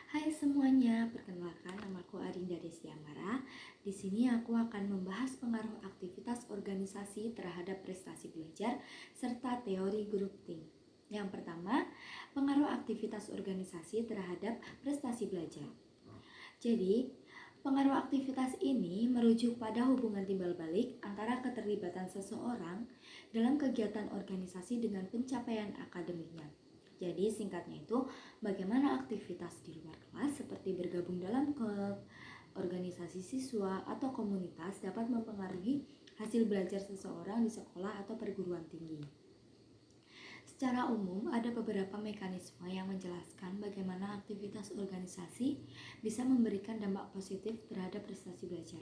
Hai semuanya, perkenalkan namaku Arinda Desiamara. Di sini aku akan membahas pengaruh aktivitas organisasi terhadap prestasi belajar serta teori group think. Yang pertama, pengaruh aktivitas organisasi terhadap prestasi belajar. Jadi, pengaruh aktivitas ini merujuk pada hubungan timbal balik antara keterlibatan seseorang dalam kegiatan organisasi dengan pencapaian akademiknya. Jadi singkatnya itu bagaimana aktivitas di luar kelas seperti bergabung dalam klub, organisasi siswa, atau komunitas dapat mempengaruhi hasil belajar seseorang di sekolah atau perguruan tinggi. Secara umum, ada beberapa mekanisme yang menjelaskan bagaimana aktivitas organisasi bisa memberikan dampak positif terhadap prestasi belajar.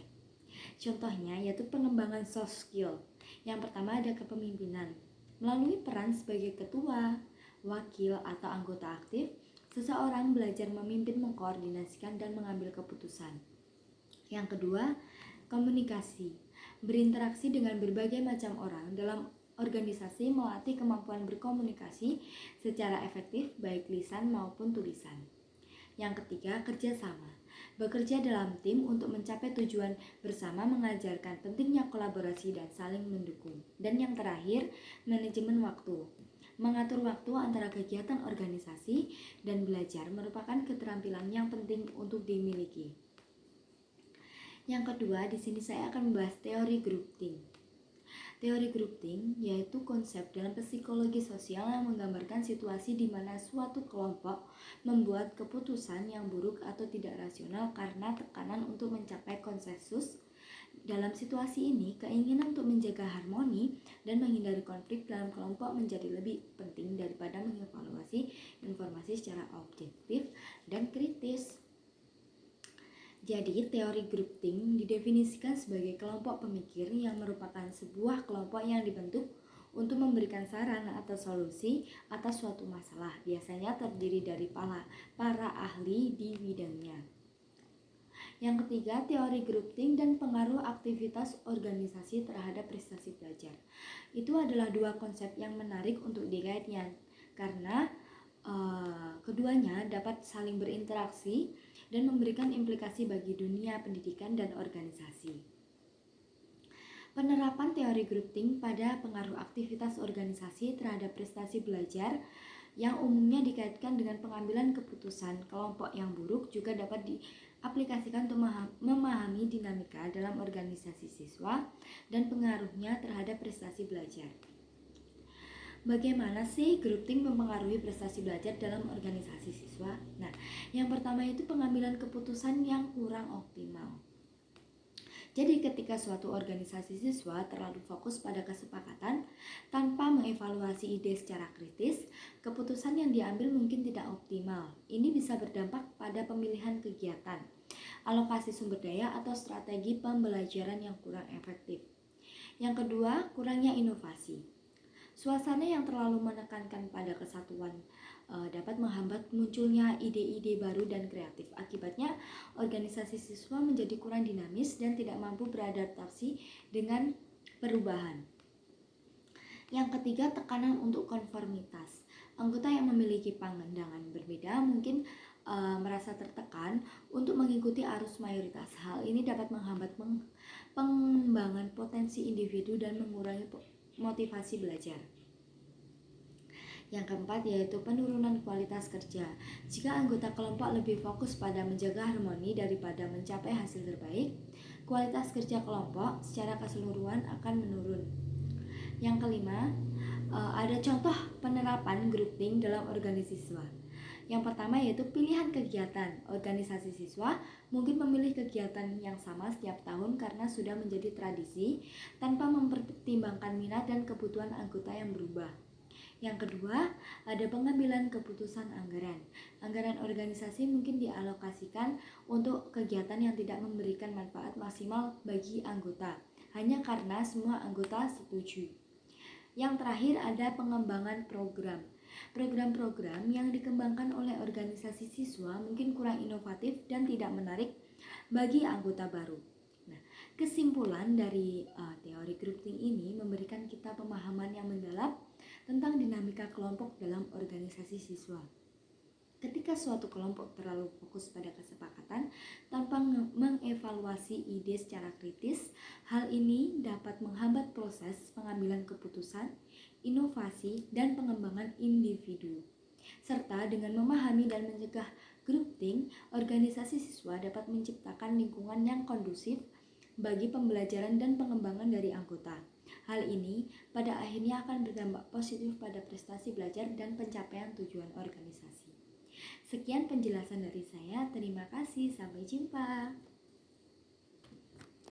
Contohnya yaitu pengembangan soft skill. Yang pertama ada kepemimpinan. Melalui peran sebagai ketua, wakil, atau anggota aktif, seseorang belajar memimpin, mengkoordinasikan, dan mengambil keputusan. Yang kedua, komunikasi. Berinteraksi dengan berbagai macam orang dalam organisasi melatih kemampuan berkomunikasi secara efektif baik lisan maupun tulisan. Yang ketiga, kerjasama. Bekerja dalam tim untuk mencapai tujuan bersama mengajarkan pentingnya kolaborasi dan saling mendukung. Dan yang terakhir, manajemen waktu. Mengatur waktu antara kegiatan organisasi dan belajar merupakan keterampilan yang penting untuk dimiliki. Yang kedua, di sini saya akan membahas teori group think. Teori group think yaitu konsep dalam psikologi sosial yang menggambarkan situasi di mana suatu kelompok membuat keputusan yang buruk atau tidak rasional karena tekanan untuk mencapai konsensus. Dalam situasi ini, keinginan untuk menjaga harmoni dan menghindari konflik dalam kelompok menjadi lebih penting daripada mengevaluasi informasi secara objektif dan kritis. Jadi, teori group think didefinisikan sebagai kelompok pemikir yang merupakan sebuah kelompok yang dibentuk untuk memberikan saran atau solusi atas suatu masalah. Biasanya terdiri dari para ahli di bidangnya. Yang ketiga, teori group think dan pengaruh aktivitas organisasi terhadap prestasi belajar. Itu adalah dua konsep yang menarik untuk dikaitkan karena keduanya dapat saling berinteraksi dan memberikan implikasi bagi dunia pendidikan dan organisasi. Penerapan teori group think pada pengaruh aktivitas organisasi terhadap prestasi belajar yang umumnya dikaitkan dengan pengambilan keputusan kelompok yang buruk juga dapat diaplikasikan untuk memahami dinamika dalam organisasi siswa dan pengaruhnya terhadap prestasi belajar. Bagaimana sih group think mempengaruhi prestasi belajar dalam organisasi siswa? Nah, yang pertama itu pengambilan keputusan yang kurang optimal. Jadi ketika suatu organisasi siswa terlalu fokus pada kesepakatan tanpa mengevaluasi ide secara kritis, keputusan yang diambil mungkin tidak optimal. Ini bisa berdampak pada pemilihan kegiatan, alokasi sumber daya atau strategi pembelajaran yang kurang efektif. Yang kedua, kurangnya inovasi. Suasana yang terlalu menekankan pada kesatuan dapat menghambat munculnya ide-ide baru dan kreatif. Akibatnya, organisasi siswa menjadi kurang dinamis dan tidak mampu beradaptasi dengan perubahan. Yang ketiga, tekanan untuk konformitas. Anggota yang memiliki pandangan berbeda mungkin merasa tertekan untuk mengikuti arus mayoritas. Hal ini dapat menghambat pengembangan potensi individu dan mengurangi motivasi belajar. Yang keempat yaitu penurunan kualitas kerja. Jika anggota kelompok lebih fokus pada menjaga harmoni daripada mencapai hasil terbaik, kualitas kerja kelompok secara keseluruhan akan menurun. Yang kelima, ada contoh penerapan group think dalam organisasi siswa. Yang pertama yaitu pilihan kegiatan. Organisasi siswa mungkin memilih kegiatan yang sama setiap tahun karena sudah menjadi tradisi tanpa mempertimbangkan minat dan kebutuhan anggota yang berubah. Yang kedua, ada pengambilan keputusan anggaran. Anggaran organisasi mungkin dialokasikan untuk kegiatan yang tidak memberikan manfaat maksimal bagi anggota, hanya karena semua anggota setuju. Yang terakhir ada pengembangan program. Program-program yang dikembangkan oleh organisasi siswa mungkin kurang inovatif dan tidak menarik bagi anggota baru. Nah, kesimpulan dari teori group think ini memberikan kita pemahaman yang mendalam tentang dinamika kelompok dalam organisasi siswa. Ketika Ketika suatu kelompok terlalu fokus pada kesepakatan tanpa mengevaluasi ide secara kritis, hal ini dapat menghambat proses pengambilan keputusan, inovasi, dan pengembangan individu. Serta dengan memahami dan mencegah groupthink, organisasi siswa dapat menciptakan lingkungan yang kondusif bagi pembelajaran dan pengembangan dari anggota. Hal ini pada akhirnya akan berdampak positif pada prestasi belajar dan pencapaian tujuan organisasi. Sekian penjelasan dari saya, terima kasih, sampai jumpa.